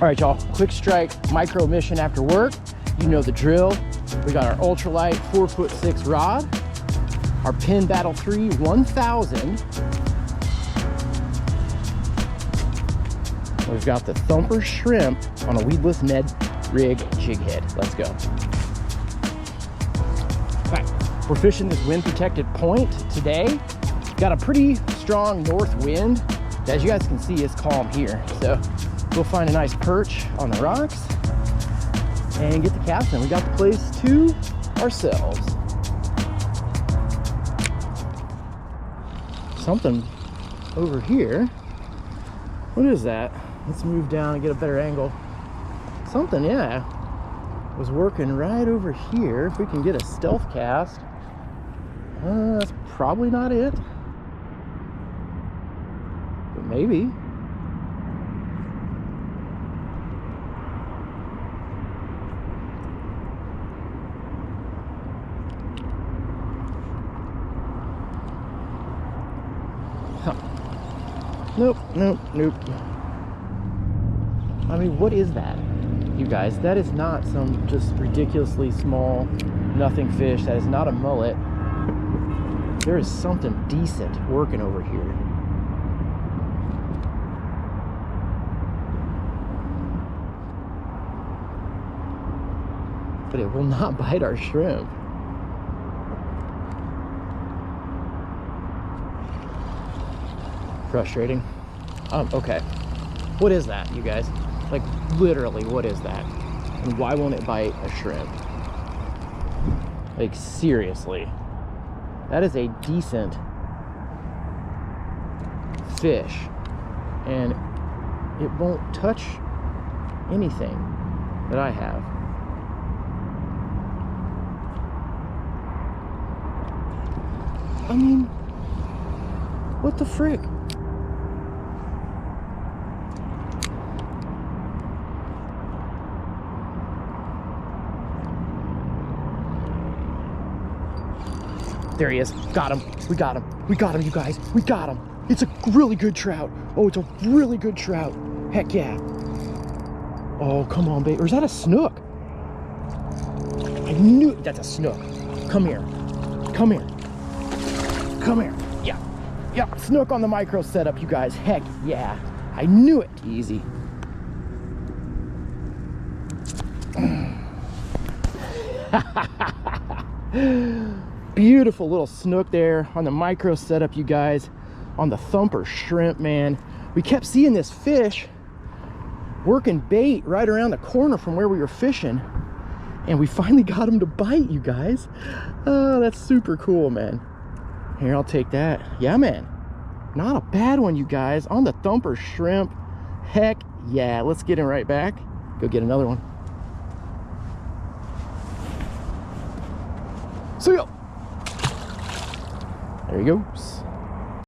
All right, y'all, quick strike micro mission after work. You know the drill. We got our ultralight 4'6" rod, our Penn Battle III 1000. We've got the Thumper shrimp on a weedless Ned rig jig head. Let's go. All right, we're fishing this wind protected point today. Got a pretty strong north wind. As you guys can see, it's calm here. So we'll find a nice perch on the rocks and get the casting. We got the place to ourselves. Something over here. What is that? Let's move down and get a better angle. Something, yeah, was working right over here. If we can get a stealth cast. That's probably not it, but maybe. Nope, nope, nope. I mean, what is that, you guys? That is not some just ridiculously small nothing fish. That is not a mullet. There is something decent working over here. But it will not bite our shrimp. Frustrating. Okay. What is that, you guys? Like, literally, what is that? And why won't it bite a shrimp? Like, seriously. That is a decent fish. And it won't touch anything that I have. I mean, what the frick? There he is. Got him. We got him. We got him, you guys. We got him. It's a really good trout. Oh, it's a really good trout. Heck yeah. Oh, come on, babe. Or is that a snook? I knew that's a snook. Come here. Come here. Come here. Yeah. Yeah. Snook on the micro setup, you guys. Heck yeah. I knew it. Easy. Beautiful little snook there on the micro setup, you guys, on the Thumper shrimp, man. We kept seeing this fish working bait right around the corner from where we were fishing, and we finally got him to bite, you guys. Oh, that's super cool, man. Here, I'll take that. Yeah, man. Not a bad one, you guys, on the Thumper shrimp. Heck yeah. Let's get him right back. Go get another one. See ya. There he goes.